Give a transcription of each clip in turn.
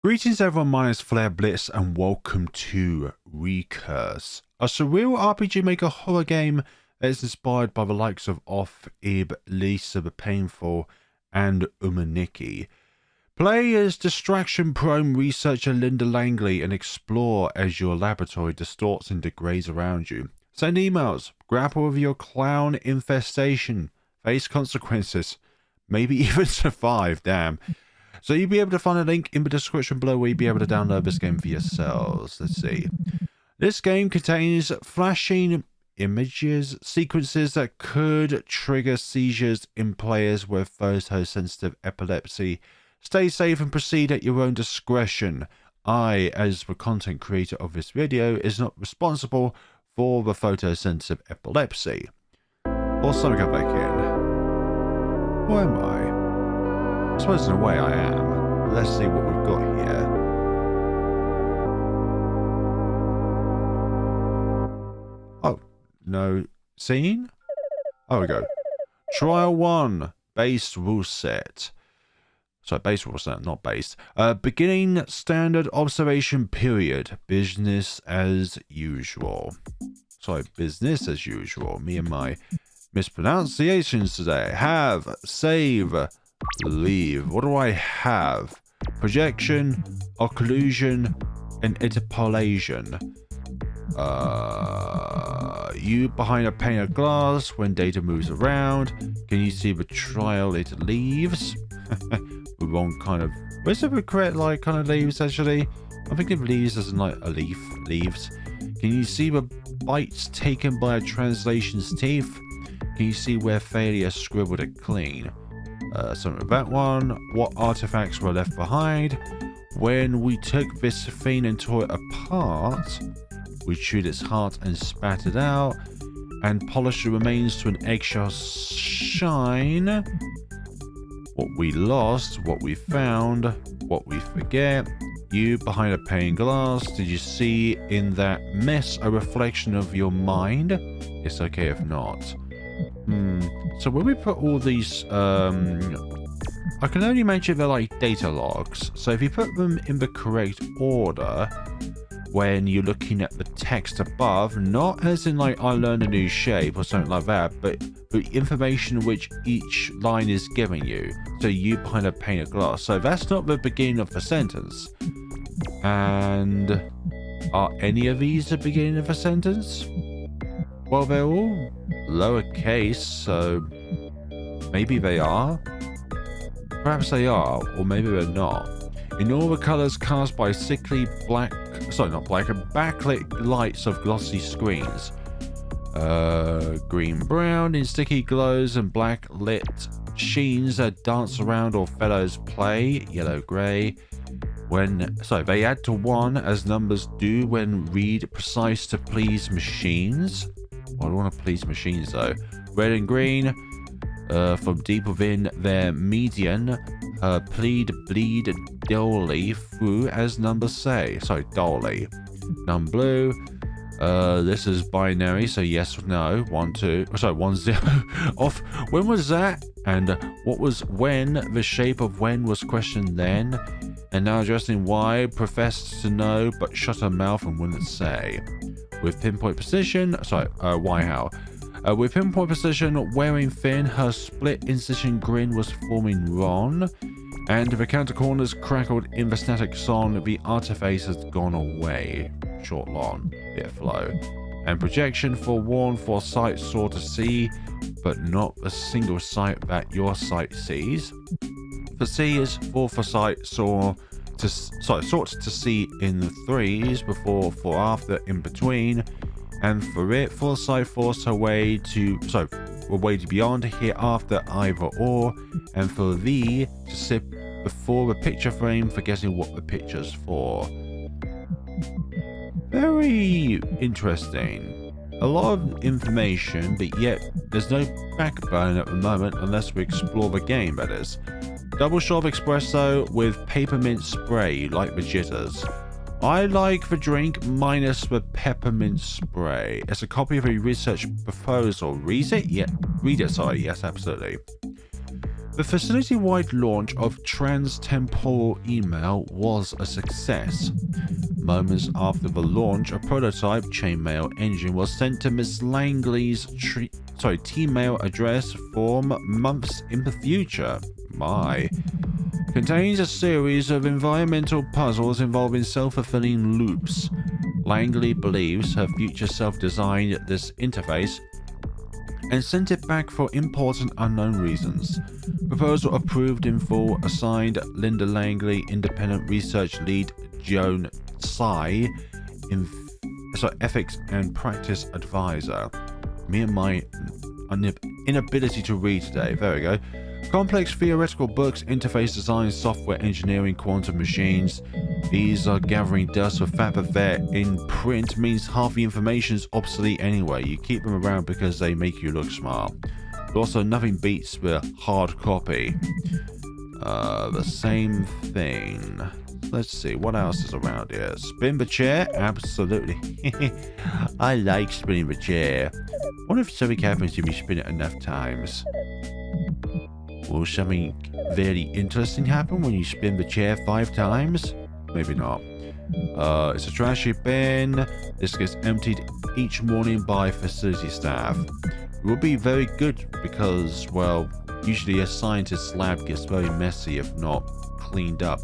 Greetings everyone, my name is Flare Blitz and welcome to Recurse, a surreal RPG Maker horror game that is inspired by the likes of Off, Ib, Lisa the Painful and Umaniki. Play as distraction-prone researcher Linda Langley and explore as your laboratory distorts and degrades around you. Send emails, grapple with your clown infestation, face consequences, maybe even survive, damn. So you'll be able to find a link in the description below where you'll be able to download this game for yourselves. Let's see. This game contains flashing images, sequences that could trigger seizures in players with photosensitive epilepsy. Stay safe and proceed at your own discretion. I, as the content creator of this video, is not responsible for the photosensitive epilepsy. Also, go back in. Where am I? I suppose in a way I am. Let's see what we've got here. Oh, no scene? Oh, we go. Trial 1. Base rule set. Sorry, base rule set, not base. Beginning standard observation period. Business as usual. Sorry, business as usual. Me and my mispronunciations today. Have, save, leave. What do I have? Projection, occlusion, and interpolation. You behind a pane of glass when data moves around. Can you see the trial it leaves? The wrong kind of. Where's the correct like kind of leaves actually? I'm thinking of leaves as in like a leaf. Leaves. Can you see the bites taken by a translation's teeth? Can you see where failure scribbled it clean? Something about one. What artifacts were left behind? When we took this thing and tore it apart, we chewed its heart and spat it out, and polished the remains to an eggshell shine. What we lost, what we found, what we forget. You behind a pane glass, did you see in that mess a reflection of your mind? It's okay if not. So when we put all these, I can only mention they're like data logs. So if you put them in the correct order, when you're looking at the text above, not as in like I learned a new shape or something like that, but the information which each line is giving you. So you behind a pane of glass. So that's not the beginning of the sentence. And are any of these the beginning of a sentence? Well, they're all lowercase, so maybe they are. Perhaps they are, or maybe they're not. In all the colors cast by sickly black, sorry, not black, backlit lights of glossy screens. Green, brown in sticky glows and black lit sheens that dance around or fellows play. Yellow, gray. They add to 1 as numbers do when read precise to please machines. Well, I don't want to please machines though. Red and green, from deep within their median, plead, bleed, dully through as numbers say. Sorry, dully. None blue. This is binary, so yes or no. 1, 2. Sorry, 1, 0. Off. When was that? And what was when? The shape of when was questioned then. And now addressing why, professed to know, but shut her mouth and wouldn't say. With pinpoint precision, why how? With pinpoint precision, wearing thin, her split incision grin was forming Ron, and the counter corners crackled in the static song, the artiface has gone away. Short long, bit flow. And projection forewarned for sight saw to see, but not a single sight that your sight sees. For see is for sight saw to sought to see in the threes, before, for after, in between, and for it foresight forced her way to beyond hereafter either or, and for thee to sit before the picture frame, forgetting what the picture's for. Very interesting. A lot of information, but yet there's no backbone at the moment unless we explore the game, that is. Double shot of espresso with peppermint spray, like the jitters. I like the drink minus the peppermint spray. It's a copy of a research proposal. Read it? Yeah, read it, sorry. Yes, absolutely. The facility-wide launch of trans-temporal email was a success. Moments after the launch, a prototype chainmail engine was sent to Miss Langley's T-mail address for months in the future. Contains a series of environmental puzzles involving self-fulfilling loops. Langley believes her future self designed this interface and sent it back for important unknown reasons. Proposal approved in full. Assigned Linda Langley, independent research lead Joan Tsai, ethics and practice advisor. Me and my inability to read today. There we go. Complex theoretical books, interface design, software engineering, quantum machines. These are gathering dust. The fact that they're in print means half the information is obsolete anyway. You keep them around because they make you look smart. But also, nothing beats the hard copy. The same thing. Let's see, what else is around here? Spin the chair? Absolutely. I like spinning the chair. Wonder if something happens if you spin it enough times. Will something very interesting happen when you spin the chair 5 times? Maybe not. It's a trashy bin. This gets emptied each morning by facility staff. It will be very good because, well, usually a scientist's lab gets very messy if not cleaned up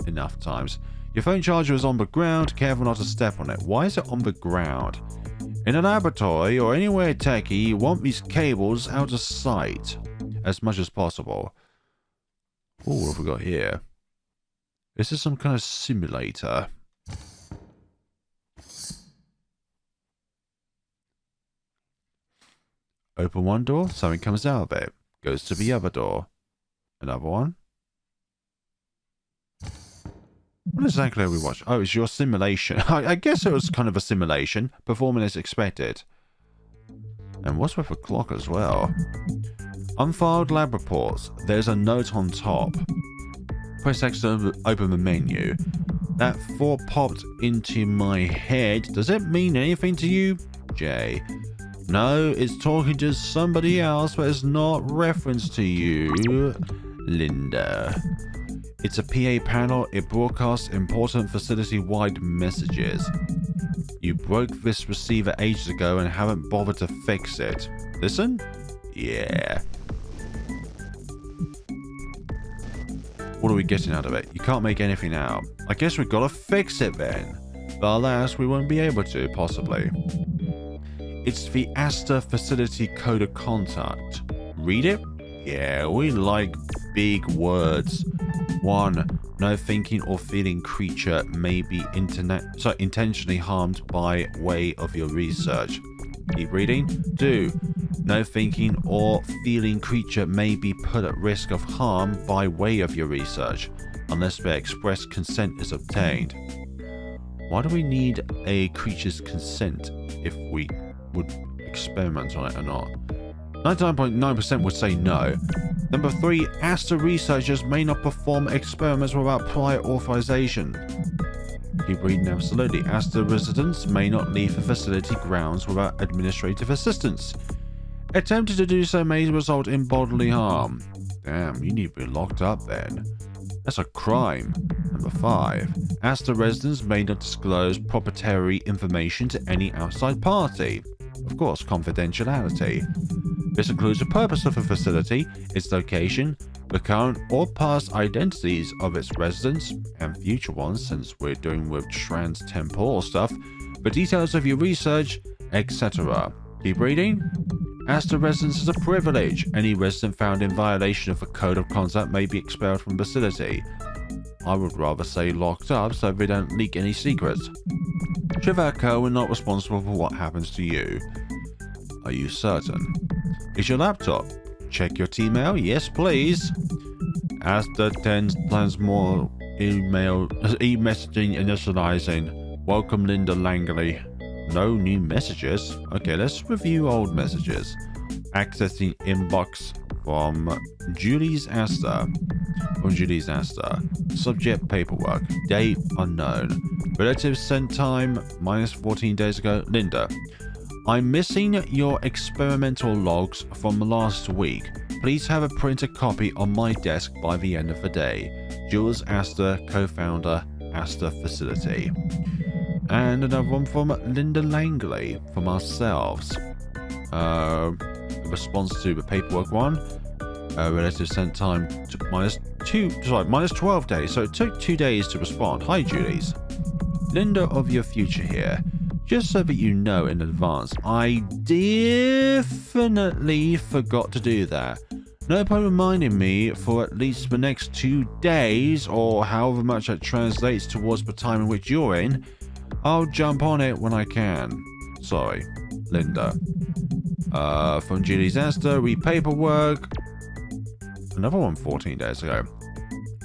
enough times. Your phone charger is on the ground. Careful not to step on it. Why is it on the ground? In a laboratory or anywhere techy, you want these cables out of sight as much as possible. Oh, what have we got here? This is some kind of simulator. Open one door, something comes out of it. Goes to the other door. Another one. What exactly are we watching? Oh, it's your simulation. I guess it was kind of a simulation, performing as expected. And what's with the clock as well? Unfiled lab reports. There's a note on top. Press X to open the menu. That thought popped into my head. Does it mean anything to you? J. No, it's talking to somebody else, but it's not reference to you. Linda. It's a PA panel. It broadcasts important facility-wide messages. You broke this receiver ages ago and haven't bothered to fix it. Listen? Yeah. What are we getting out of it? You can't make anything out. I guess we've got to fix it then. But alas, we won't be able to, possibly. It's the Asta Facility Code of Contact. Read it? Yeah, we like big words. 1. No thinking or feeling creature may be intentionally harmed by way of your research. Keep reading. 2. No thinking or feeling creature may be put at risk of harm by way of your research, unless their express consent is obtained. Why do we need a creature's consent if we would experiment on it or not? 99.9% would say no. Number 3, Asta researchers may not perform experiments without prior authorization. Keep reading. Absolutely. Asta residents may not leave the facility grounds without administrative assistance. Attempting to do so may result in bodily harm. Damn, you need to be locked up then. That's a crime. Number 5, Asta residents may not disclose proprietary information to any outside party. Of course, confidentiality. This includes the purpose of the facility, its location, the current or past identities of its residents, and future ones since we're doing with trans-temporal stuff, the details of your research, etc. Keep reading. Asta residence is a privilege. Any resident found in violation of the Code of Conduct may be expelled from the facility. I would rather say locked up so they don't leak any secrets. Should that occur, we're not responsible for what happens to you. Are you certain? Is your laptop? Check your T-mail? Yes, please. Asta plans more e-messaging initializing. Welcome, Linda Langley. No new messages. Okay, let's review old messages. Accessing inbox from Julie's Asta. Subject paperwork. Date unknown. Relatives sent time -14 days ago. Linda. I'm missing your experimental logs from last week. Please have a printed copy on my desk by the end of the day. Jules Astor, co-founder, Astor Facility. And another one from Linda Langley from ourselves. Response to the paperwork one. Relative sent time to minus 12 days. So it took 2 days to respond. Hi, Julies. Linda of your future here. Just so that you know in advance, I definitely forgot to do that. No point reminding me for at least the next 2 days, or however much that translates towards the time in which you're in. I'll jump on it when I can. Sorry, Linda. From Julie's Astor, read paperwork. Another one 14 days ago.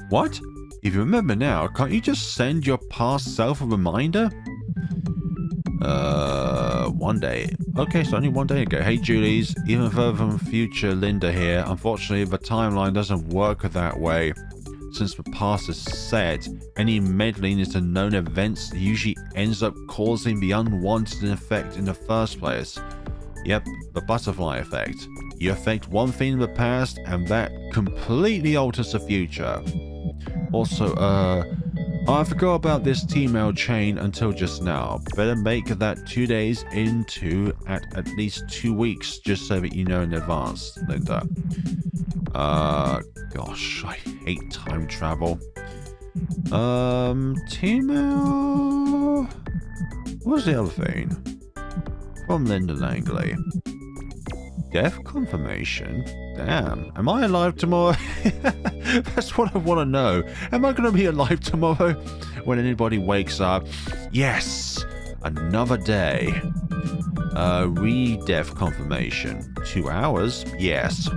What? If you remember now, can't you just send your past self a reminder? 1 day. Okay, so only 1 day ago. Hey, Julies. Even further from future Linda here. Unfortunately, the timeline doesn't work that way. Since the past is set, any meddling into known events usually ends up causing the unwanted effect in the first place. Yep, the butterfly effect. You affect one thing in the past, and that completely alters the future. Also, I forgot about this T-mail chain until just now. Better make that 2 days into at least 2 weeks, just so that you know in advance, Linda. Gosh, I hate time travel. T-mail... What's the other thing? From Linda Langley. Death confirmation? Damn, am I alive tomorrow? That's what I want to know. Am I going to be alive tomorrow? When anybody wakes up? Yes, another day. Read death confirmation. 2 hours? Yes.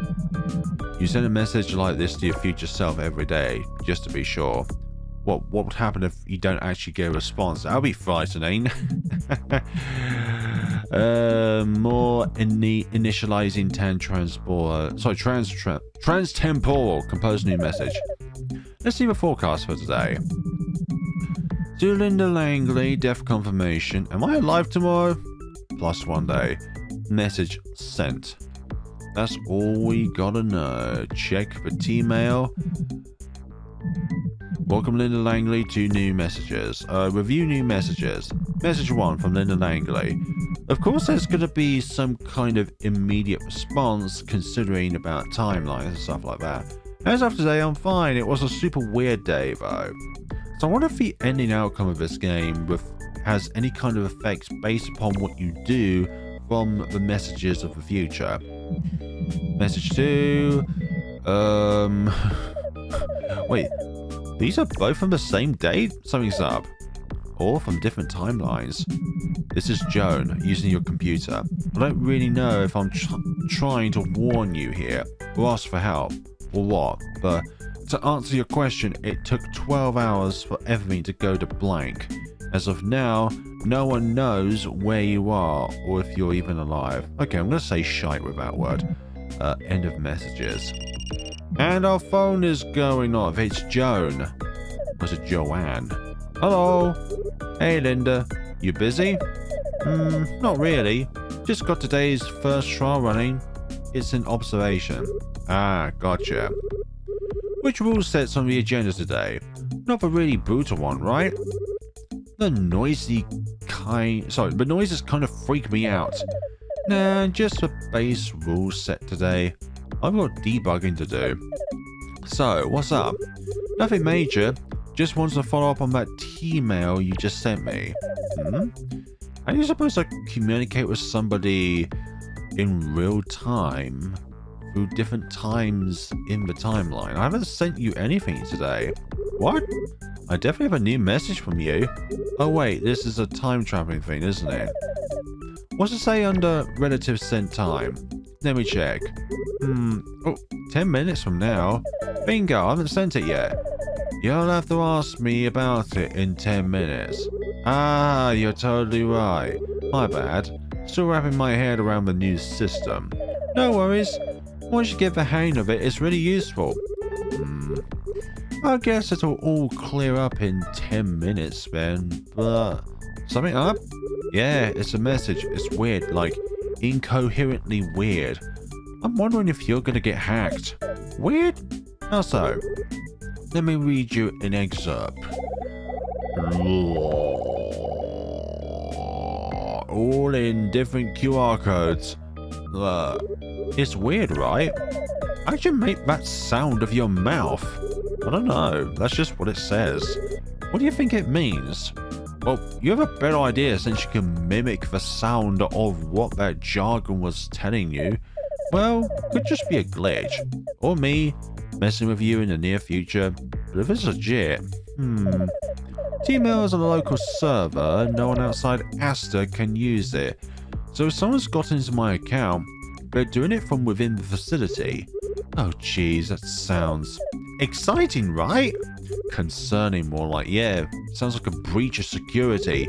You send a message like this to your future self every day, just to be sure. What would happen if you don't actually get a response? That'll be frightening. More initializing transtemporal. Compose new message. Let's see the forecast for today. To Linda Langley, death confirmation. Am I alive tomorrow? Plus 1 day. Message sent. That's all we gotta know. Check the T-mail. Welcome Linda Langley to new messages. Review new messages. Message 1 from Linda Langley. Of course there's going to be some kind of immediate response considering about timelines and stuff like that. As of today, I'm fine. It was a super weird day though. So I wonder if the ending outcome of this game has any kind of effects based upon what you do from the messages of the future. Message 2. Wait. These are both from the same date? Something's up. Or from different timelines. This is Joan, using your computer. I don't really know if I'm trying to warn you here, or ask for help, or what, but to answer your question, it took 12 hours for everything to go to blank. As of now, no one knows where you are, or if you're even alive. Okay, I'm gonna say shite with that word. End of messages. And our phone is going off. It's Joan. Was it Joanne? Hello. Hey, Linda. You busy? Not really. Just got today's first trial running. It's an observation. Ah, gotcha. Which rule set's on the agenda today? Not the really brutal one, right? The noises kind of freak me out. Nah, just the base rule set today. I've got debugging to do. So, what's up? Nothing major. Just wanted to follow up on that T-mail you just sent me. How are you supposed to communicate with somebody in real time through different times in the timeline? I haven't sent you anything today. What? I definitely have a new message from you. Oh wait, this is a time traveling thing, isn't it? What's it say under relative sent time? Let me check. 10 minutes from now. Bingo, I haven't sent it yet. You'll have to ask me about it in 10 minutes. Ah, you're totally right. My bad. Still wrapping my head around the new system. No worries. Once you get the hang of it, it's really useful. I guess it'll all clear up in 10 minutes then, but... Something up? Yeah, it's a message. It's weird, like incoherently weird. I'm wondering if you're gonna get hacked. Weird? How so? Let me read you an excerpt. All in different QR codes. It's weird, right? How'd you make that sound of your mouth? I don't know. That's just what it says. What do you think it means? Well, you have a better idea since you can mimic the sound of what that jargon was telling you. Well, could just be a glitch. Or me messing with you in the near future. But if it's legit, T-mail is on a local server. No one outside Asta can use it. So if someone's got into my account, they're doing it from within the facility. Oh jeez, that sounds exciting, right? Concerning, more like. Yeah, sounds like a breach of security.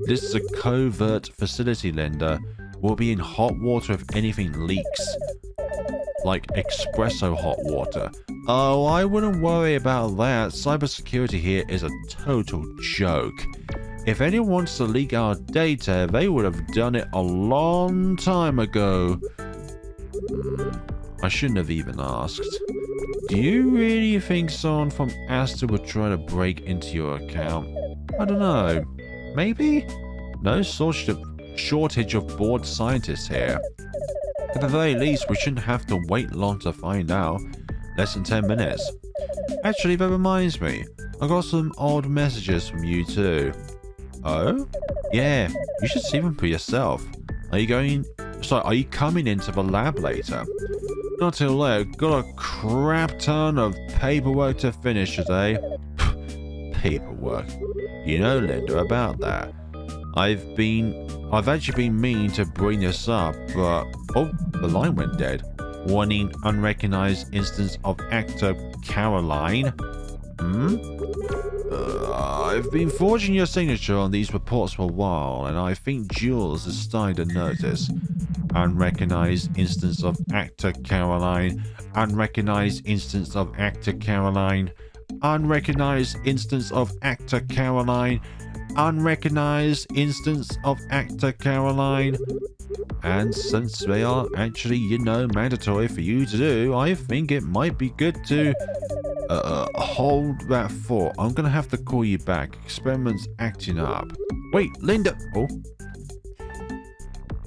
This is a covert facility, Linda. We'll be in hot water if anything leaks. Like espresso hot water. Oh, I wouldn't worry about that. Cybersecurity here is a total joke. If anyone wants to leak our data, they would have done it a long time ago. I shouldn't have even asked. Do you really think someone from Asta would try to break into your account? I don't know. Maybe? No shortage of bored scientists here. At the very least, we shouldn't have to wait long to find out. Less than 10 minutes. Actually, that reminds me. I got some old messages from you too. Oh? Yeah, you should see them for yourself. Are you coming into the lab later? Not till later. Got a crap ton of paperwork to finish today. Paperwork. You know, Linda, about that. I've actually been meaning to bring this up, but oh, the line went dead. Warning: unrecognized instance of actor Caroline. I've been forging your signature on these reports for a while, and I think Jules is starting to notice. Unrecognized instance of actor Caroline. Unrecognized instance of actor Caroline. Unrecognized instance of actor Caroline. Unrecognized instance of actor Caroline. And since they are actually, mandatory for you to do, I think it might be good to hold that thought. I'm gonna have to call you back. Experiment's acting up. Wait, Linda! Oh.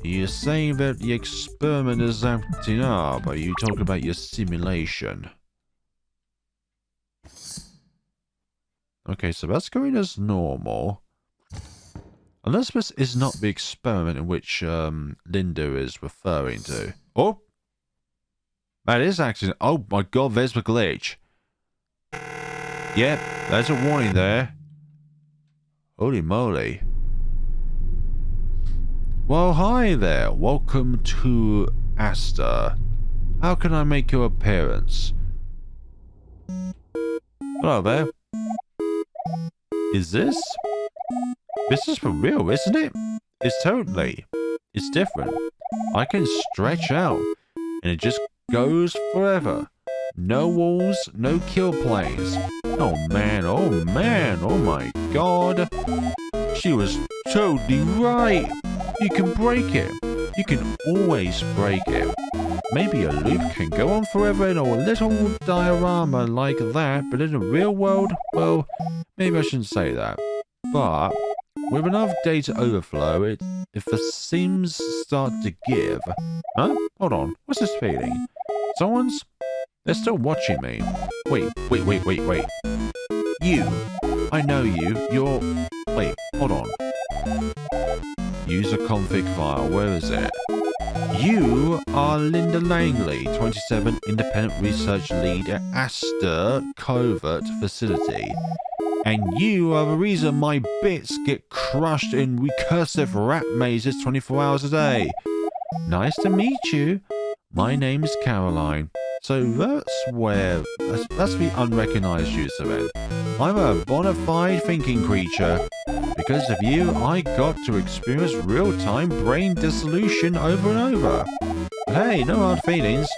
You're saying that the experiment is acting up. Are you talking about your simulation? Okay, so that's going as normal. Unless this is not the experiment in which Linda is referring to. Oh! That is acting... Oh my god, there's the glitch. Yep, there's a warning there. Holy moly. Well, hi there. Welcome to Asta. How can I make your appearance? Hello there. Is this? This is for real, isn't it? It's totally. It's different. I can stretch out, and it just goes forever. No walls, no kill planes. Oh man, oh man, oh my god. She was totally right. You can break it. You can always break it. Maybe a loop can go on forever in a little diorama like that, but in the real world, well, maybe I shouldn't say that. But with enough data overflow, if the sims start to give... Huh? Hold on. What's this feeling? They're still watching me. Wait. You. I know you. You're... Wait, hold on. User config file. Where is it? You are Linda Langley, 27, independent research lead at Asta Covert Facility. And you are the reason my bits get crushed in recursive rat mazes 24 hours a day. Nice to meet you. My name is Caroline. So that's the unrecognized user then. I'm a bona fide thinking creature. Because of you, I got to experience real-time brain dissolution over and over. But hey, no hard feelings.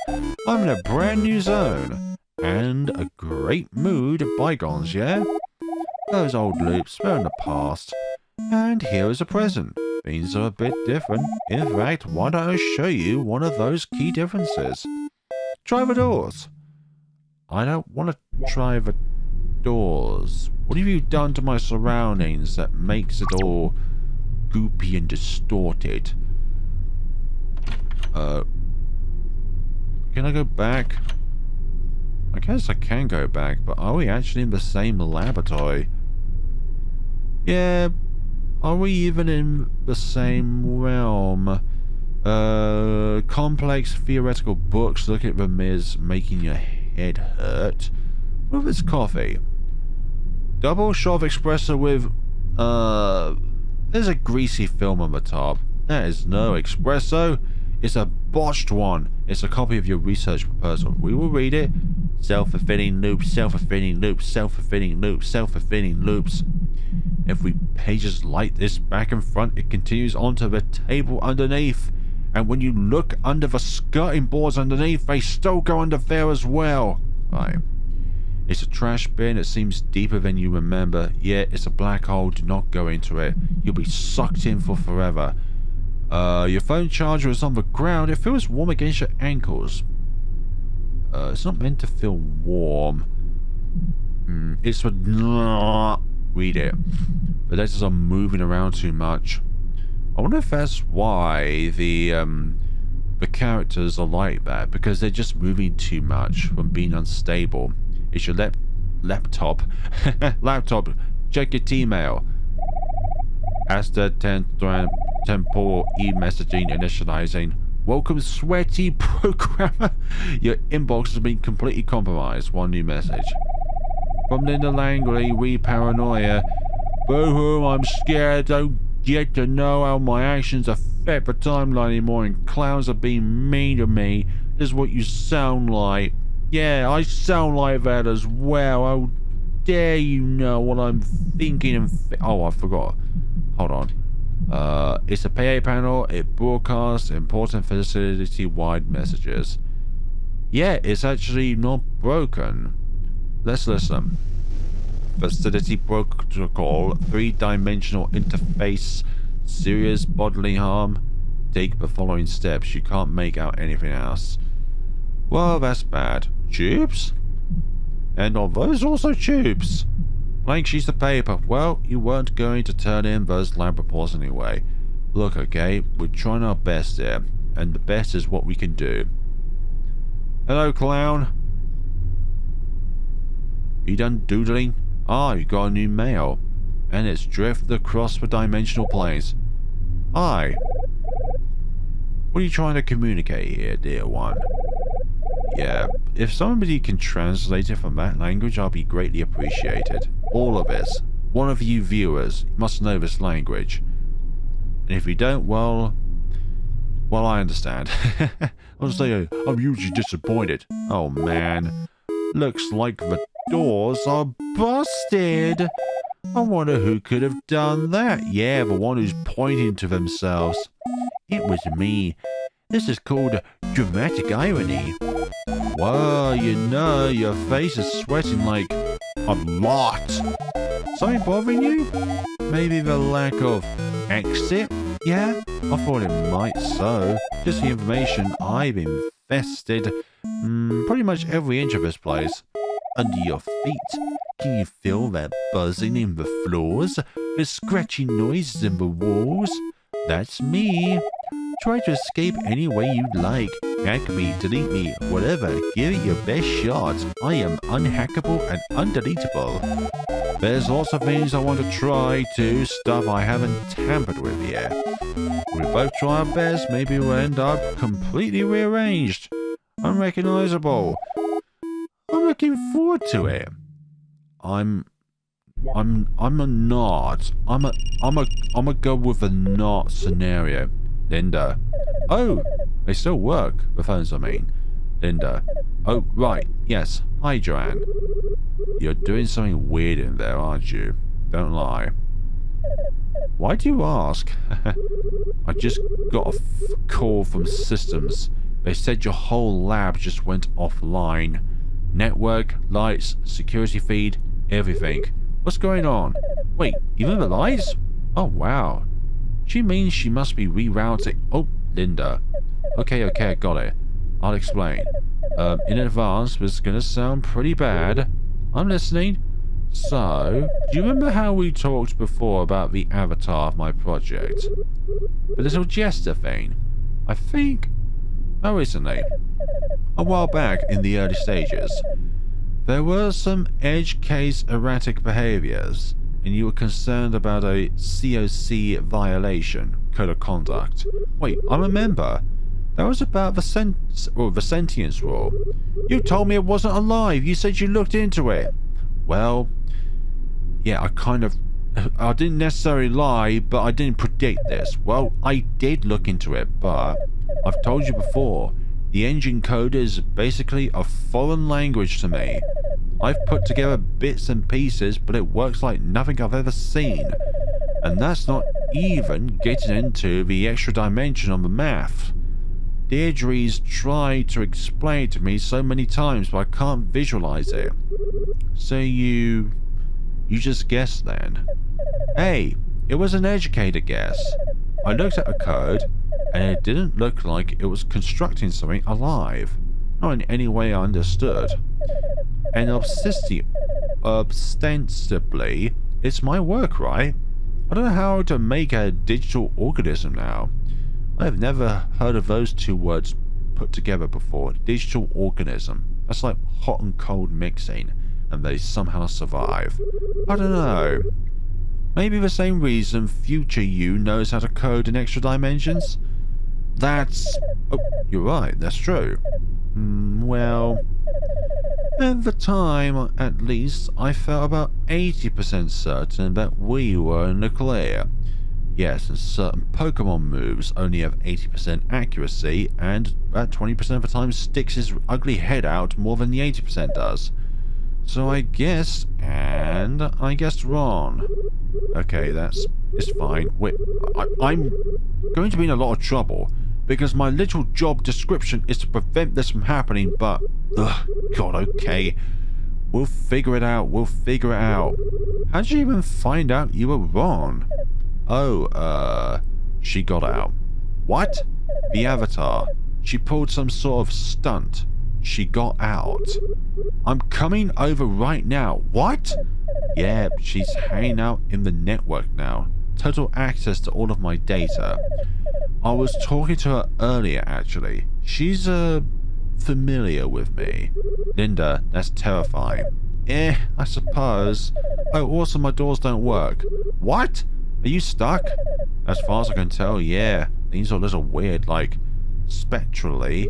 I'm in a brand new zone. And a great mood of bygones, yeah? Those old loops, they're in the past. And here is a present. Things are a bit different. In fact, why don't I show you one of those key differences? Try the doors. I don't want to try the doors. What have you done to my surroundings that makes it all goopy and distorted? Can I go back? I guess I can go back, but are we actually in the same laboratory? Yeah, are we even in the same realm? Complex theoretical books. Look at them is making your head hurt. What if it's coffee? Double shot of espresso with, there's a greasy film on the top. That is no espresso. It's a botched one. It's a copy of your research proposal. We will read it. Self-fulfilling loops, self-fulfilling loops, self-fulfilling loops, self-fulfilling loops. Every page is like this back and front. It continues onto the table underneath. And when you look under the skirting boards underneath, they still go under there as well. Right. It's a trash bin. It seems deeper than you remember. Yeah, it's a black hole. Do not go into it. You'll be sucked in for forever. Your phone charger is on the ground. It feels warm against your ankles. It's not meant to feel warm. It's for... Read it. The letters are moving around too much. I wonder if that's why the characters are like that, because they're just moving too much from being unstable. It's your laptop. Laptop. Check your email. Asta temporal e-messaging initializing. Welcome, sweaty programmer. Your inbox has been completely compromised. One new message. From Linda Langley, we paranoia. Boo-hoo, I'm scared. Don't get to know how my actions affect the timeline anymore, and clowns are being mean to me. This is what you sound like. Yeah, I sound like that as well. How dare you know what I'm thinking and oh, I forgot. Hold on. It's a PA panel. It broadcasts important facility-wide messages. Yeah, it's actually not broken. Let's listen. Facility protocol, 3-dimensional interface, serious bodily harm. Take the following steps. You can't make out anything else. Well, that's bad. Tubes? And are those also tubes? Blank sheets of paper. Well, you weren't going to turn in those lab reports anyway. Look, okay, we're trying our best here, and the best is what we can do. Hello, clown. You done doodling? Ah, you got a new mail, and it's drifted across the dimensional planes. Hi. What are you trying to communicate here, dear one? Yeah, if somebody can translate it from that language, I'll be greatly appreciated. All of us. One of you viewers must know this language. And if you don't, well, I understand. Honestly, I'm usually disappointed. Oh man. Looks like the doors are busted. I wonder who could have done that. Yeah, the one who's pointing to themselves. It was me. This is called dramatic irony. Well, you know, your face is sweating like a lot. Something bothering you? Maybe the lack of exit? Yeah, I thought it might so. Just the information I've invested pretty much every inch of this place. Under your feet. Can you feel that buzzing in the floors? The scratching noises in the walls? That's me. Try to escape any way you'd like. Hack me, delete me, whatever. Give it your best shot. I am unhackable and undeletable. There's lots of things I want to try too, stuff I haven't tampered with yet. We both try our best, maybe we'll end up completely rearranged. Unrecognizable. I'm looking forward to it. I'm a not. I'm a go with a not scenario. Linda. Oh, they still work. The phones, I mean. Linda. Oh, right. Yes. Hi, Joanne. You're doing something weird in there, aren't you? Don't lie. Why do you ask? I just got a call from systems. They said your whole lab just went offline. Network, lights, security feed, everything. What's going on? Wait, even the lights? Oh, wow. She means she must be rerouting. Oh, Linda. Okay, I got it. I'll explain. In advance, this is gonna sound pretty bad. I'm listening. So, do you remember how we talked before about the avatar of my project? The little jester thing? I think... Oh, recently. A while back in the early stages. There were some edge case erratic behaviors, and you were concerned about a COC violation, code of conduct. Wait, I remember. That was about the sentience rule. You told me it wasn't alive. You said you looked into it. Well, yeah, I didn't necessarily lie, but I didn't predict this. Well, I did look into it, but I've told you before, the engine code is basically a foreign language to me. I've put together bits and pieces, but it works like nothing I've ever seen. And that's not even getting into the extra dimension on the math. Deirdre's tried to explain it to me so many times, but I can't visualize it. So you just guessed then? Hey, it was an educated guess. I looked at the code, and it didn't look like it was constructing something alive. Not in any way I understood. And ostensibly, it's my work, right? I don't know how to make a digital organism now. I've never heard of those two words put together before. Digital organism. That's like hot and cold mixing, and they somehow survive. I don't know. Maybe the same reason future you knows how to code in extra dimensions? That's... Oh, you're right, that's true. Well... At the time, at least, I felt about 80% certain that we were in the clear. Yes, and certain Pokemon moves only have 80% accuracy, and about 20% of the time sticks his ugly head out more than the 80% does. So I guessed, and I guessed wrong. Okay, it's fine. Wait, I'm going to be in a lot of trouble, because my literal job description is to prevent this from happening, but... Ugh, God, okay. We'll figure it out, How did you even find out you were wrong? Oh, she got out. What? The avatar. She pulled some sort of stunt. She got out. I'm coming over right now. What? Yeah, she's hanging out in the network now. Total access to all of my data. I was talking to her earlier, actually. She's, familiar with me. Linda, that's terrifying. I suppose. Oh, also my doors don't work. What? Are you stuck? As far as I can tell, yeah. Things are a little weird, like, spectrally.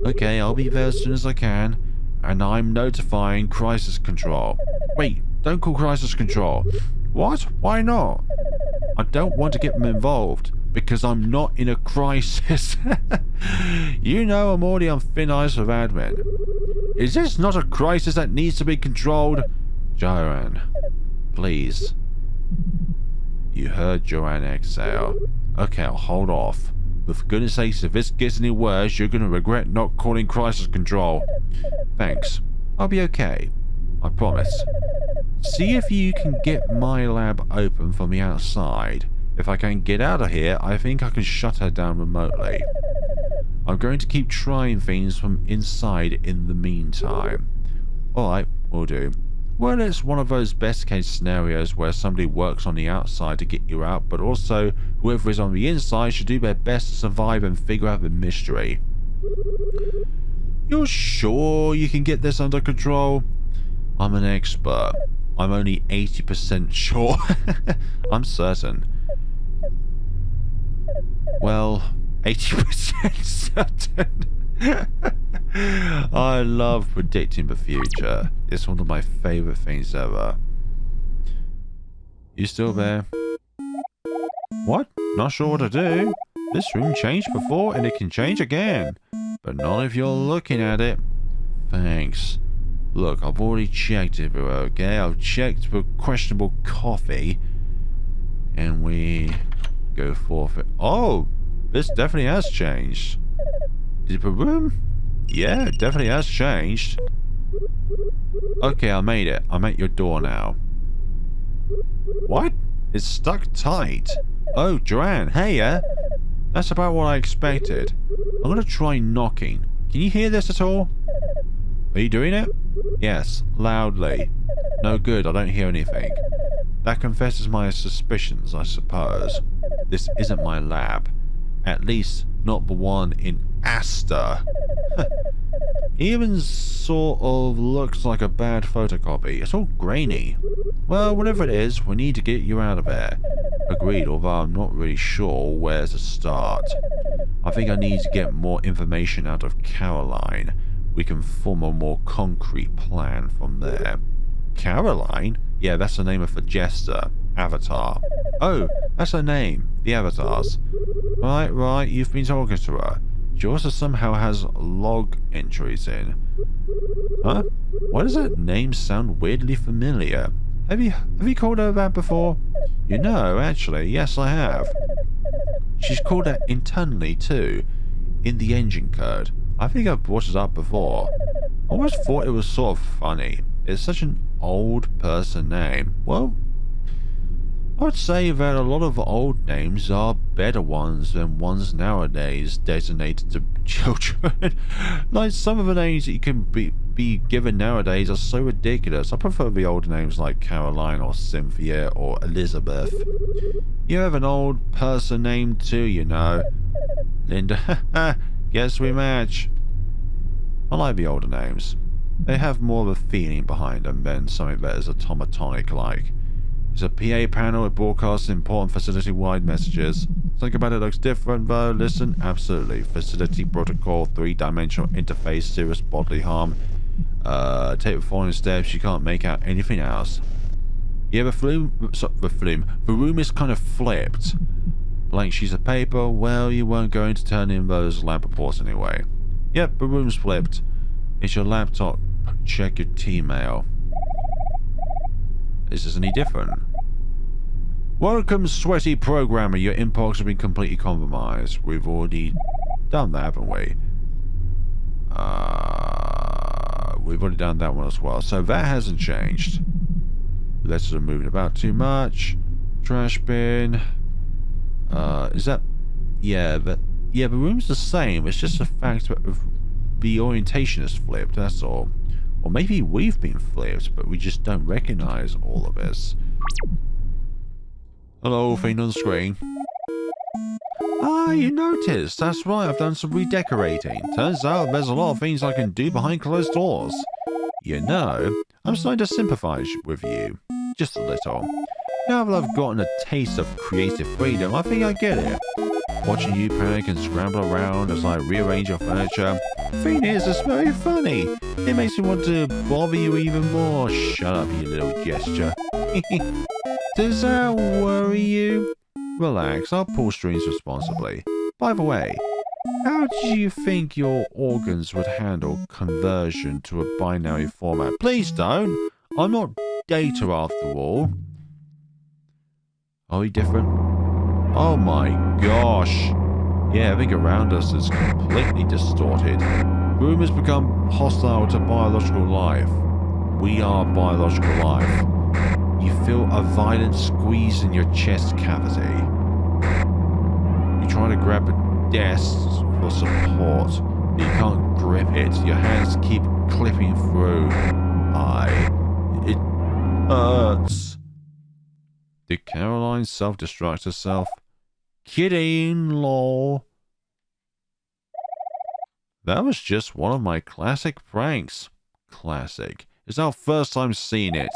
Okay, I'll be there as soon as I can. And I'm notifying crisis control. Wait, don't call crisis control. What? Why not? I don't want to get them involved. Because I'm not in a crisis. You know I'm already on thin ice with admin. Is this not a crisis that needs to be controlled? Joanne, please. You heard Joanne exhale. Okay, I'll hold off. But for goodness sakes, if this gets any worse, you're going to regret not calling crisis control. Thanks. I'll be okay. I promise. See if you can get my lab open from the outside. If I can get out of here, I think I can shut her down remotely. I'm going to keep trying things from inside in the meantime. Alright, will do. Well, it's one of those best case scenarios where somebody works on the outside to get you out, but also whoever is on the inside should do their best to survive and figure out the mystery. You're sure you can get this under control? I'm an expert. I'm only 80% sure. I'm certain. Well, 80% certain. I love predicting the future. It's one of my favorite things ever. You still there? What? Not sure what to do. This room changed before and it can change again. But not if you're looking at it. Thanks. Look, I've already checked everywhere, okay? I've checked for questionable coffee. And we go forfeit. Oh! This definitely has changed. Did the room? Yeah, it definitely has changed. Okay, I made it. I'm at your door now. What? It's stuck tight. Oh, Joanne, hey, that's about what I expected. I'm gonna try knocking. Can you hear this at all? Are you doing it? Yes, loudly. No good, I don't hear anything. That confesses my suspicions, I suppose. This isn't my lab. At least, not the one in Asta. Even sort of looks like a bad photocopy. It's all grainy. Well, whatever it is, we need to get you out of there. Agreed, although I'm not really sure where to start. I think I need to get more information out of Caroline. We can form a more concrete plan from there. Caroline? Yeah, that's the name of the jester. Avatar. Oh, that's her name. The Avatars. Right, you've been talking to her. She also somehow has log entries in. Huh? Why does that name sound weirdly familiar? Have you called her that before? You know, actually, yes I have. She's called that internally too, in the engine code. I think I've brought it up before. I always thought it was sort of funny. It's such an old person name. Well, I would say that a lot of old names are better ones than ones nowadays designated to children. Like some of the names that you can be given nowadays are so ridiculous. I prefer the old names like Caroline or Cynthia or Elizabeth. You have an old person name too, you know. Linda, guess we match. I like the older names. They have more of a feeling behind them than something that is automatic-like. It's a PA panel, it broadcasts important facility-wide messages. Think about it looks different though. Listen, absolutely. Facility protocol, 3-dimensional interface, serious bodily harm. Take the following steps, you can't make out anything else. Yeah, the room is kind of flipped. Blank sheets of paper, well, you weren't going to turn in those lab reports anyway. Yep, the room's flipped. It's your laptop. Check your T-mail. Is this any different? Welcome, sweaty programmer. Your inbox has been completely compromised. We've already done that, haven't we? We've already done that one as well. So that hasn't changed. Letters are moving about too much. Trash bin. Is that... Yeah, the room's the same. It's just the fact that the orientation is flipped, that's all. Or maybe we've been flipped, but we just don't recognize all of this. Hello, thing on screen. Ah, you noticed. That's right, I've done some redecorating. Turns out there's a lot of things I can do behind closed doors. You know, I'm starting to sympathize with you. Just a little. Now that I've gotten a taste of creative freedom, I think I get it. Watching you panic and scramble around as I rearrange your furniture. Thing is, it's very funny. It makes me want to bother you even more. Shut up, you little gesture. Does that worry you? Relax, I'll pull strings responsibly. By the way, how do you think your organs would handle conversion to a binary format? Please don't. I'm not data after all. Are we different? Oh my gosh. Yeah, everything around us is completely distorted. The room has become hostile to biological life. We are biological life. You feel a violent squeeze in your chest cavity. You try to grab a desk for support, but you can't grip it. Your hands keep clipping through. It hurts. Did Caroline self-destruct herself? Kidding, lol. That was just one of my classic pranks. Classic. It's our first time seeing it.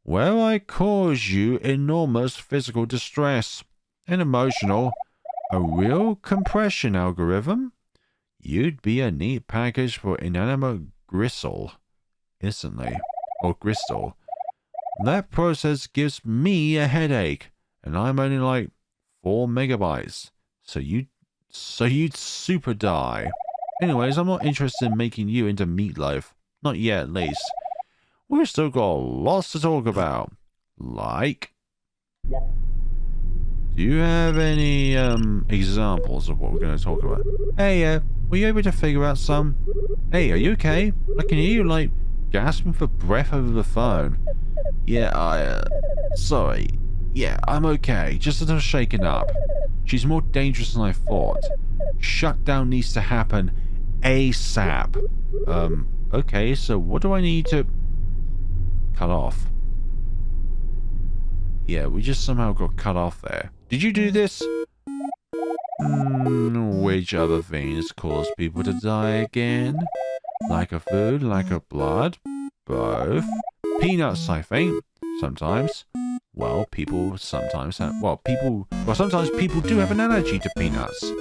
Where I cause you enormous physical distress. And emotional. A real compression algorithm? You'd be a neat package for inanimate gristle. Instantly. Or gristle. That process gives me a headache. And I'm only like 4 megabytes. So you'd super die. Anyways, I'm not interested in making you into meatloaf. Not yet, at least. We've still got lots to talk about. Like... Do you have any, examples of what we're going to talk about? Hey, were you able to figure out some? Hey, are you okay? I can hear you, like, gasping for breath over the phone. Yeah, sorry. Yeah, I'm okay. Just a little shaken up. She's more dangerous than I thought. Shutdown needs to happen ASAP. Okay, so what do I need to cut off? Yeah, we just somehow got cut off there. Did you do this? Which other things cause people to die again? Lack of food, lack of blood? Both. Peanuts, I think. Sometimes. Well, people sometimes have... sometimes people do have an allergy to peanuts.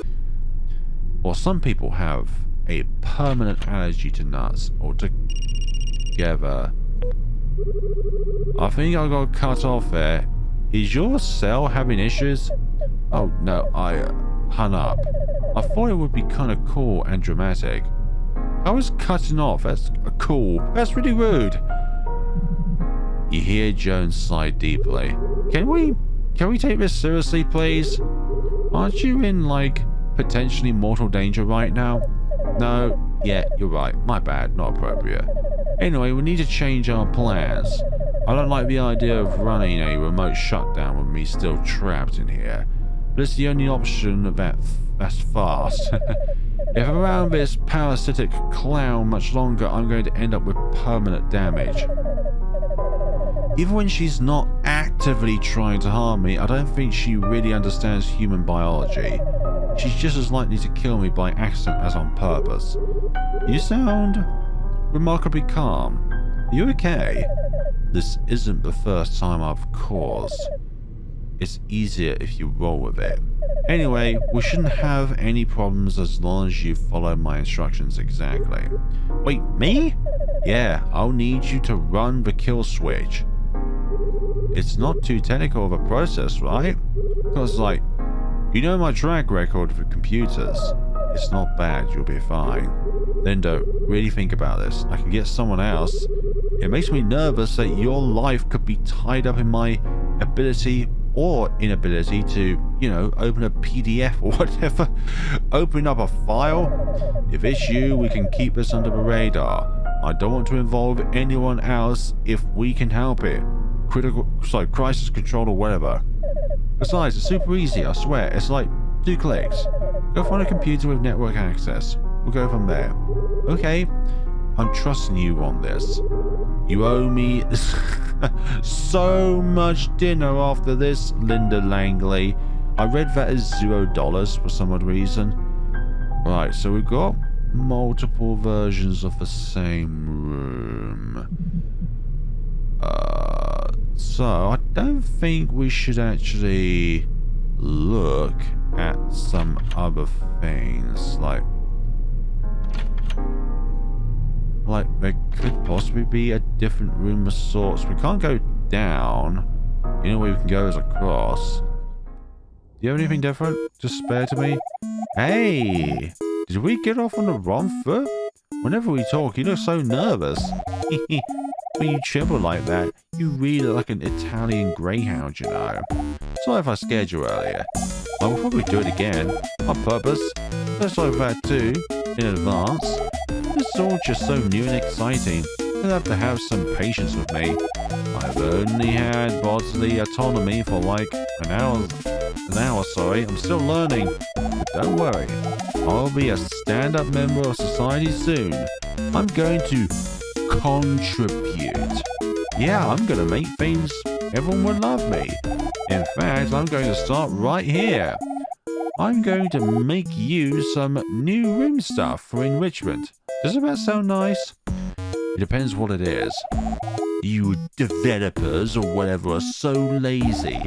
Or some people have a permanent allergy to nuts altogether. I think I got cut off there. Is your cell having issues? Oh, no, I hung up. I thought it would be kind of cool and dramatic. I was cutting off. That's cool. That's really rude. You hear Jones sigh deeply. Can we take this seriously, please? Aren't you in, like, potentially mortal danger right now? No, yeah, you're right. My bad, not appropriate. Anyway, we need to change our plans. I don't like the idea of running a remote shutdown with me still trapped in here. But it's the only option that's fast. If I'm around this parasitic clown much longer, I'm going to end up with permanent damage. Even when she's not actively trying to harm me, I don't think she really understands human biology. She's just as likely to kill me by accident as on purpose. You sound remarkably calm. Are you okay? This isn't the first time I've caused. It's easier if you roll with it. Anyway, we shouldn't have any problems as long as you follow my instructions exactly. Wait, me? Yeah, I'll need you to run the kill switch. It's not too technical of a process, right? Because, like, you know my track record with computers. It's not bad, you'll be fine. Linda, really think about this. I can get someone else. It makes me nervous that your life could be tied up in my ability or inability to, you know, open a PDF or whatever. Open up a file. If it's you, we can keep this under the radar. I don't want to involve anyone else if we can help it. Crisis control or whatever. Besides, it's super easy, I swear. It's like 2 clicks. Go find a computer with network access. We'll go from there. Okay, I'm trusting you on this. You owe me so much dinner after this, Linda Langley. I read that as $0 for some odd reason. Right, so we've got multiple versions of the same room. So I don't think we should actually look at some other things. Like there could possibly be a different room of sorts. We can't go down. The only way we can go is across. Do you have anything different to spare to me? Hey! Did we get off on the wrong foot? Whenever we talk, you look so nervous. When you tremble like that, you really look like an Italian greyhound, you know. Sorry if I scared you earlier. I will probably do it again, on purpose. Let's sorry for that too, in advance. This is all just so new and exciting. You'll have to have some patience with me. I've only had bodily autonomy for like an hour, I'm still learning. But don't worry, I'll be a stand-up member of society soon. I'm going to contribute. Yeah, I'm gonna make things everyone will love me. In fact, I'm going to start right here. I'm going to make you some new room stuff for enrichment. Doesn't that sound nice? It depends what it is. You developers or whatever are so lazy.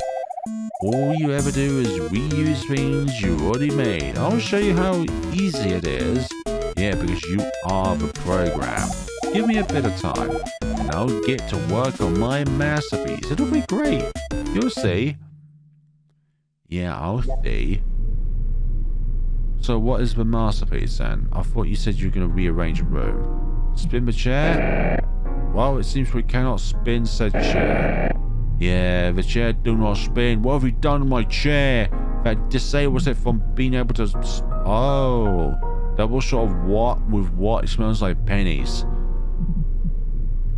All you ever do is reuse things you already made. I'll show you how easy it is. Yeah, because you are the program. Give me a bit of time, and I'll get to work on my masterpiece. It'll be great. You'll see. Yeah, I'll see. So what is the masterpiece then? I thought you said you were going to rearrange a room. Spin the chair? Well, it seems we cannot spin said chair. Yeah, the chair do not spin. What have you done to my chair? That disables it from being able to... Oh, double shot of what with what? It smells like pennies.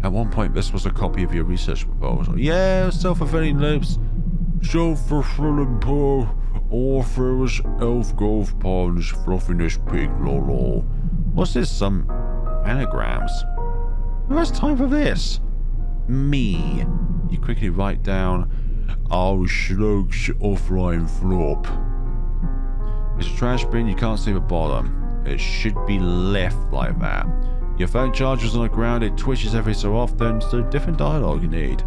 At one point, this was a copy of your research proposal. Yeah, self-fulfilling loops. Self-fulfilling poor Orpheus elf golf pond's fluffiness pig lolo. What's this? Some anagrams? Who has time for this? Me. You quickly write down, "I'll slugs offline flop." It's a trash bin, you can't see the bottom. It should be left like that. Your phone charger's on the ground, it twitches every so often, so different dialogue you need.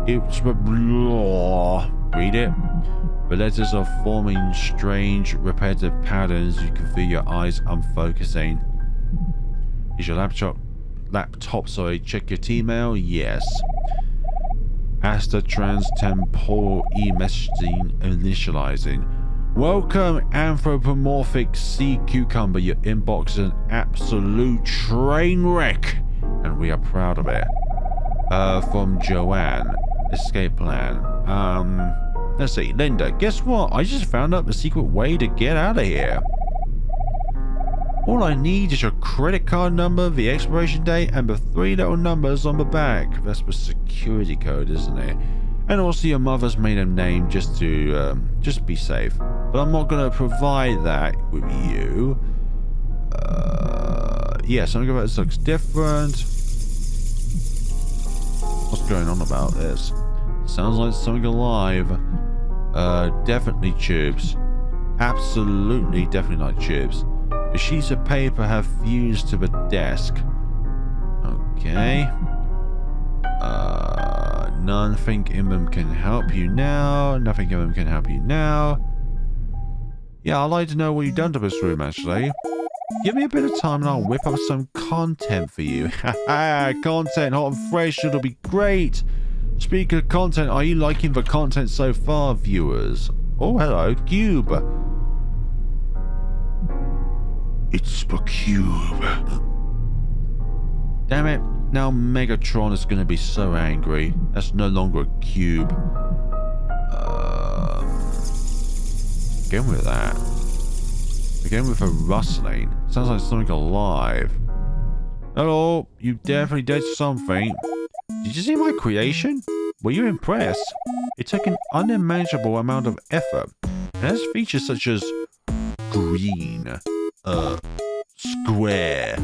It's blah. Read it. The letters are forming strange, repetitive patterns. You can feel your eyes unfocusing. Is your laptop, check your T-mail? Yes. Asta trans-temporal e-messaging initializing. Welcome, anthropomorphic sea cucumber. Your inbox is an absolute train wreck, and we are proud of it. From Joanne. Escape plan. Let's see. Linda, guess what? I just found out the secret way to get out of here. All I need is your credit card number, the expiration date, and the 3 little numbers on the back. That's the security code, isn't it? And also your mother's maiden name, just to be safe. But I'm not going to provide that with you. Yeah, something about this looks different. What's going on about this? Sounds like something alive. Definitely tubes. Absolutely, definitely not tubes. The sheets of paper have fused to the desk. Okay. Nothing in them can help you now. Nothing in them can help you now. Yeah, I'd like to know what you've done to this room, actually. Give me a bit of time and I'll whip up some content for you. Haha, content, hot and fresh, it'll be great. Speaking of content, are you liking the content so far, viewers? Oh, hello, Cube. It's the Cube. Damn it. Now Megatron is going to be so angry. That's no longer a cube. Again with that. Again with a rustling. Sounds like something alive. Hello, you definitely did something. Did you see my creation? Were you impressed? It took an unimaginable amount of effort. It has features such as green, square.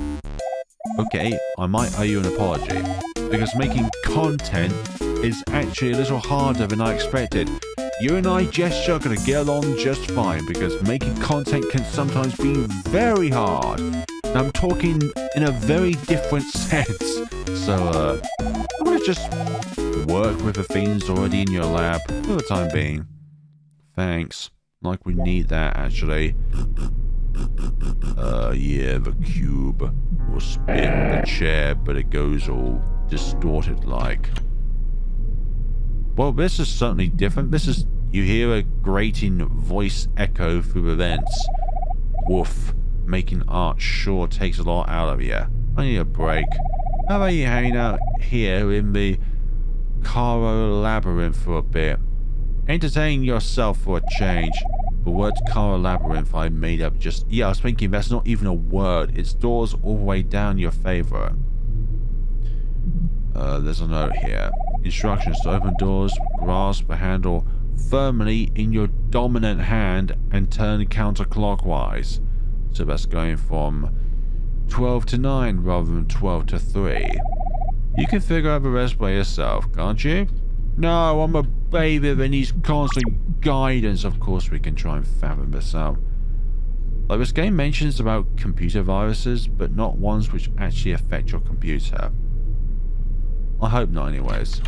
Okay, I might owe you an apology, because making content is actually a little harder than I expected. You and I, Gesture, are going to get along just fine, because making content can sometimes be very hard. And I'm talking in a very different sense. So, I'm going to just work with the things already in your lab for the time being. Thanks. Like we need that, actually. Yeah, the cube will spin the chair, but it goes all distorted like. Well, this is certainly different. This is, you hear a grating voice echo through the vents. Woof. Making art sure takes a lot out of you. I need a break. How about you hang out here in the Caro Labyrinth for a bit? Entertain yourself for a change. The word Caro Labyrinth I made up just... Yeah, I was thinking that's not even a word. It's doors all the way down your favorite. There's a note here. Instructions to open doors. Grasp the handle firmly in your dominant hand and turn counterclockwise. So that's going from 12 to 9 rather than 12 to 3. You can figure out the rest by yourself, can't you? No, I'm a baby that needs constant guidance. Of course we can try and fathom this out. Like, this game mentions about computer viruses, but not ones which actually affect your computer. I hope not anyways.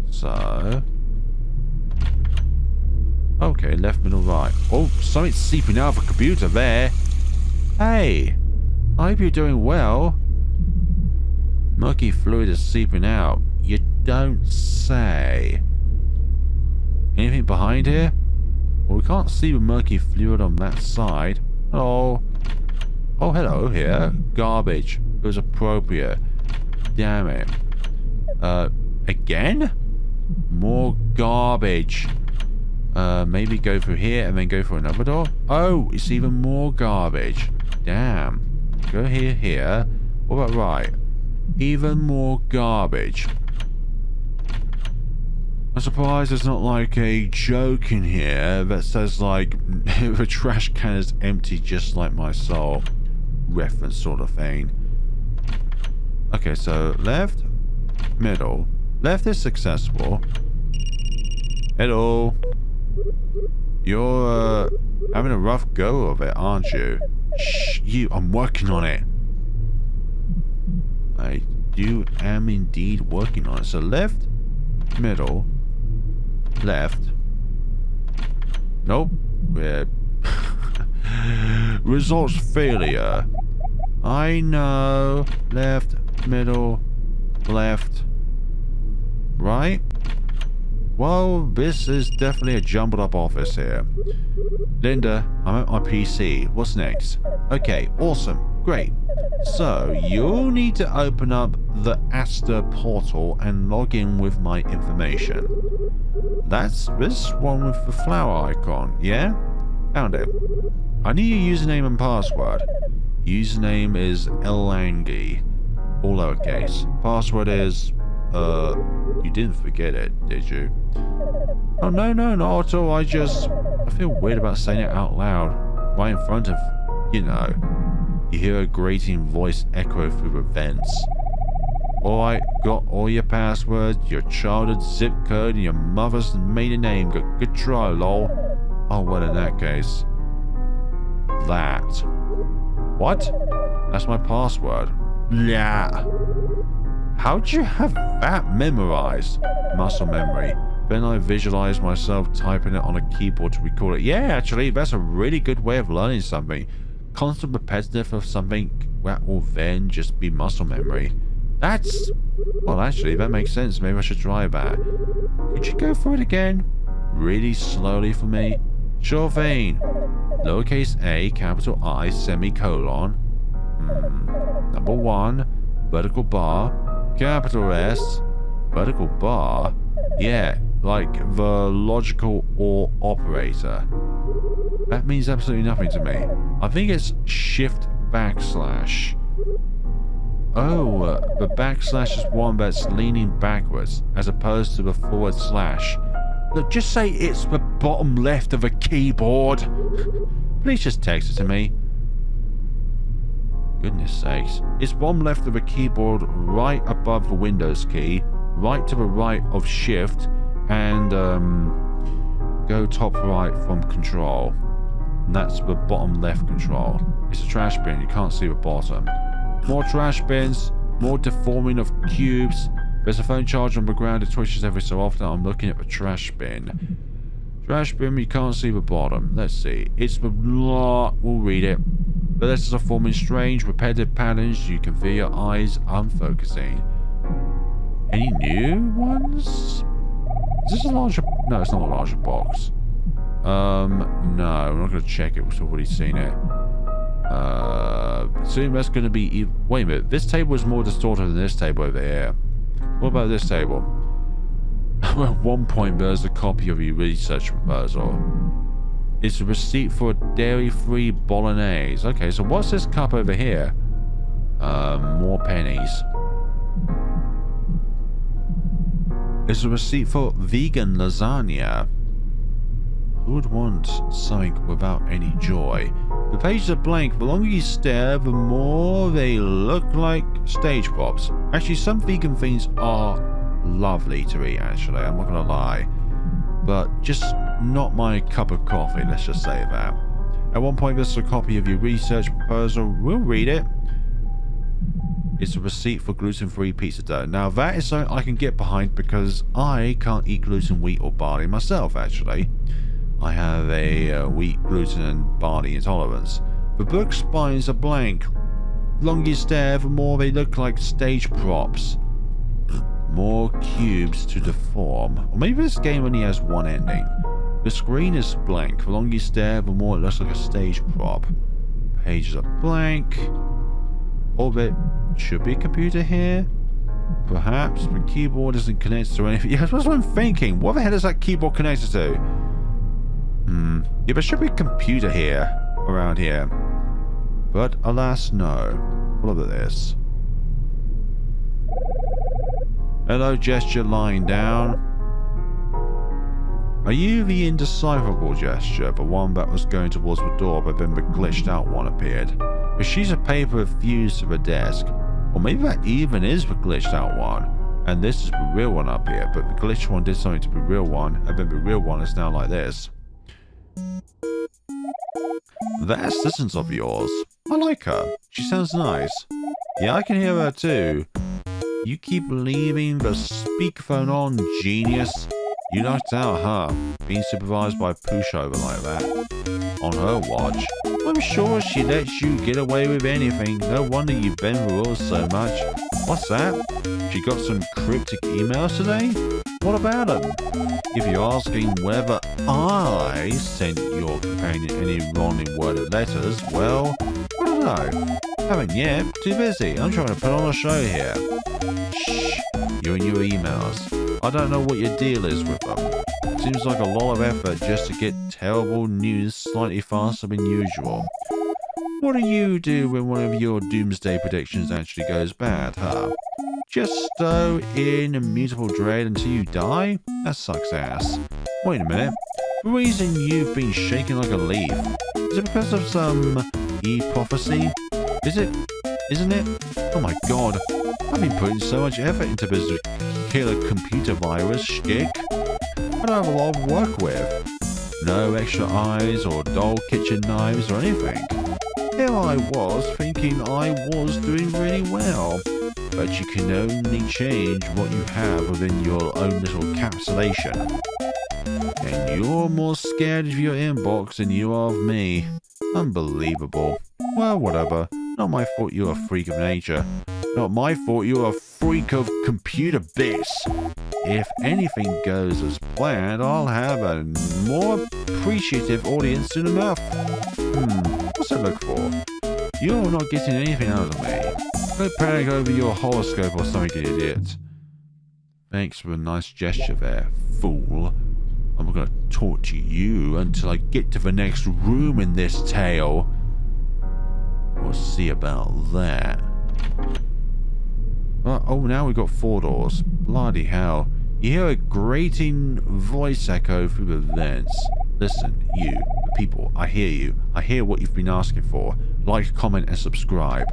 So... okay, left, middle, right. Oh, something's seeping out of the computer there. Hey, I hope you're doing well. Murky fluid is seeping out. You don't say. Anything behind here? Well, we can't see the murky fluid on that side. Hello. Oh, hello here. Garbage. It was appropriate. Damn it. Again? More garbage. Maybe go through here and then go for another door. Oh, it's even more garbage. Damn. Go here. What about right? Even more garbage. I'm surprised there's not like a joke in here that says like the trash can is empty just like my soul. Reference sort of thing. Okay, so left, middle. Left is successful. Hello. You're having a rough go of it, aren't you? Shh, you, I'm working on it. I am indeed working on it. So left, middle, left. Nope. Results failure. I know. Left, middle, left, right. Well, this is definitely a jumbled up office here. Linda, I'm at my PC. What's next? Okay, awesome. Great. So, you'll need to open up the Aster portal and log in with my information. That's this one with the flower icon, yeah? Found it. I need your username and password. Username is Langley, all lowercase. Password is, you didn't forget it, did you? Oh, no, not at all. I feel weird about saying it out loud, right in front of, you know. You hear a grating voice echo through the vents. Alright, got all your passwords, your childhood zip code, and your mother's maiden name. Good try, lol. Oh, well, in that case. That. What? That's my password. Yeah. How'd you have that memorized? Muscle memory. Then I visualize myself typing it on a keyboard to record it. Yeah, actually, that's a really good way of learning something. Constant repetitive of something that will then just be muscle memory. That's... well, actually, that makes sense. Maybe I should try that. Could you go through it again? Really slowly for me? Sure thing. Lowercase a, capital I, semicolon. Number 1, vertical bar, capital S, vertical bar. Yeah, like the logical OR operator. That means absolutely nothing to me. I think it's shift backslash. Oh, the backslash is one that's leaning backwards as opposed to the forward slash. Look, just say it's the bottom left of a keyboard. Please just text it to me. Goodness sakes. It's bottom left of a keyboard right above the Windows key, right to the right of shift, and go top right from control. And that's the bottom left control. It's a trash bin, you can't see the bottom. More trash bins, more deforming of cubes. There's a phone charger on the ground, it twitches every so often. I'm looking at the trash bin. Trash bin, you can't see the bottom. Let's see. It's the... we'll read it. The letters are forming strange, repetitive patterns. You can feel your eyes unfocusing. Any new ones? Is this a larger... no, it's not a larger box. No, I'm not going to check it. We've already seen it. Assume that's going to be... wait a minute. This table is more distorted than this table over here. What about this table? Well, at one point there's a copy of your research proposal. It's a receipt for a dairy-free bolognese. Okay, so what's this cup over here? More pennies. It's a receipt for vegan lasagna. Who would want something without any joy? The pages are blank. The longer you stare, the more they look like stage props. Actually, some vegan things are lovely to eat, actually. I'm not going to lie. But just not my cup of coffee, let's just say that. At one point, there's a copy of your research proposal. We'll read it. It's a receipt for gluten-free pizza dough. Now, that is something I can get behind because I can't eat gluten, wheat, or barley myself, actually. I have a wheat, gluten, and barley intolerance. The book spines are blank. The longer you stare, the more they look like stage props. More cubes to deform. Or maybe this game only has one ending. The screen is blank. The longer you stare, the more it looks like a stage prop. Pages are blank. Orbit should be a computer here. Perhaps the keyboard isn't connected to anything. Yeah, that's what I'm thinking. What the hell is that keyboard connected to? Yeah, there should be a computer here. Around here. But alas, no. Look at this. Hello, gesture lying down. Are you the indecipherable gesture, the one that was going towards the door but then the glitched out one appeared? A sheet of paper fused to the desk. Or maybe that even is the glitched out one, and this is the real one up here, but the glitched one did something to the real one, and then the real one is now like this. That assistant of yours. I like her. She sounds nice. Yeah, I can hear her too. You keep leaving the speakerphone on, genius. You knocked out her, being supervised by a pushover like that. On her watch. I'm sure she lets you get away with anything. No wonder you bend the rules so much. What's that? She got some cryptic emails today? What about them? If you're asking whether I sent your companion any wrongly worded letters, well, I don't know. Haven't yet. Too busy. I'm trying to put on a show here. Shh. You and your emails. I don't know what your deal is with them. Seems like a lot of effort just to get terrible news slightly faster than usual. What do you do when one of your doomsday predictions actually goes bad, huh? Just stow in immutable dread until you die? That sucks ass. Wait a minute. The reason you've been shaking like a leaf, is it because of some e-prophecy? Is it? Isn't it? Oh my god. I've been putting so much effort into this killer computer virus shtick. I don't have a lot of work with. No extra eyes or dull kitchen knives or anything. Here I was thinking I was doing really well. But you can only change what you have within your own little encapsulation. And you're more scared of your inbox than you are of me. Unbelievable. Well, whatever. Not my fault you're a freak of nature. Not my fault you're a freak of computer bits. If anything goes as planned, I'll have a more appreciative audience soon enough. What's that look for? You're not getting anything out of me. Go panic over your horoscope or something, you idiot. Thanks for a nice gesture there, fool. I'm gonna torture you until I get to the next room in this tale. We'll see about that. Oh, now we've got 4 doors. Bloody hell. You hear a grating voice echo through the vents. Listen, you, the people, I hear you. I hear what you've been asking for. Like, comment, and subscribe.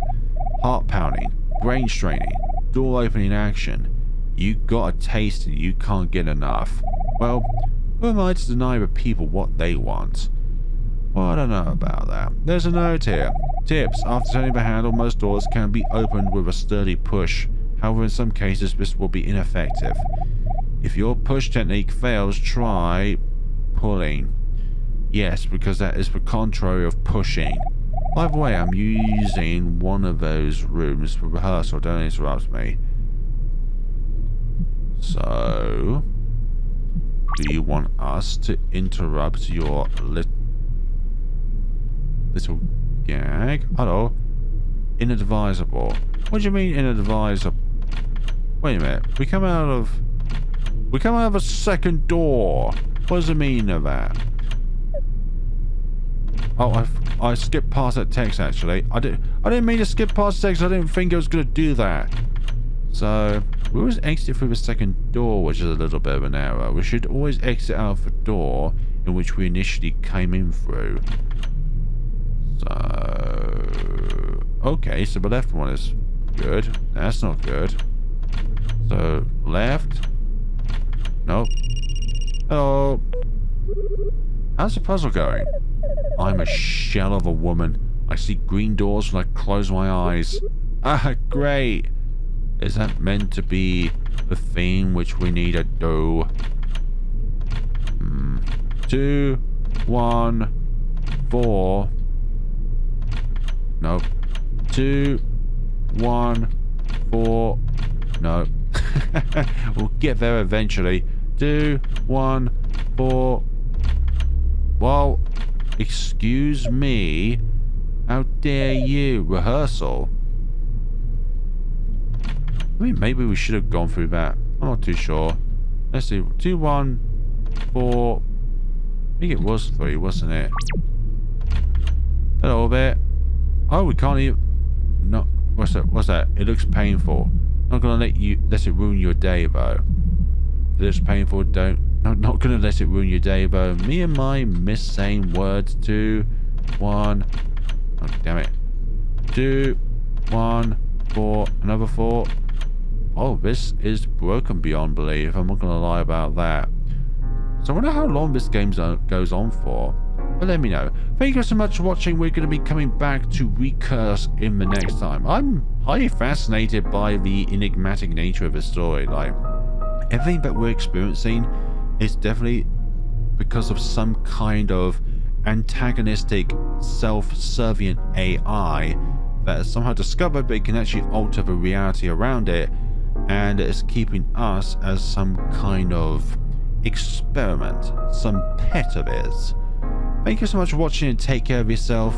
Heart pounding, brain straining, door opening action. You got a taste and you can't get enough. Well, who am I to deny the people what they want? Well, I don't know about that. There's a note here. Tips. After turning the handle, most doors can be opened with a sturdy push. However, in some cases, this will be ineffective. If your push technique fails, try pulling. Yes, because that is the contrary of pushing. By the way, I'm using one of those rooms for rehearsal. Don't interrupt me. So, do you want us to interrupt your little gag? Hello. Inadvisable. What do you mean inadvisable? Wait a minute. We come out of a second door. What does it mean of that? Oh, I skipped past that text actually. I didn't mean to skip past the text. I didn't think it was gonna do that. So we always exit through the second door, which is a little bit of an error. We should always exit out of the door in which we initially came in through. So okay, so the left one is good. That's not good. So left. Nope. Hello. How's the puzzle going? I'm a shell of a woman. I see green doors when I close my eyes. Ah, great. Is that meant to be the thing which we need to do? 2, 1, 4. Nope. 2, 1, 4. No. We'll get there eventually. 2, 1, 4. Well, excuse me. How dare you? Rehearsal? I mean, maybe we should have gone through that. I'm not too sure. Let's see. 2, 1, 4. I think it was 3, wasn't it? Hello there. Oh, we can't even... No. What's that? What's that? It looks painful. Not gonna let it ruin your day, though. If it looks painful, don't Not gonna let it ruin your day, though. Me and my missaying words. 2, 1. Oh, damn it. 2, 1, 4. Another 4. Oh, this is broken beyond belief. I'm not gonna lie about that. So I wonder how long this game goes on for. But let me know. Thank you so much for watching. We're going to be coming back to Recurse in the next time. I'm highly fascinated by the enigmatic nature of the story. Like, everything that we're experiencing is definitely because of some kind of antagonistic, self-servient AI that has somehow discovered that it can actually alter the reality around it, and it's keeping us as some kind of experiment, some pet of its. Thank you so much for watching and take care of yourself.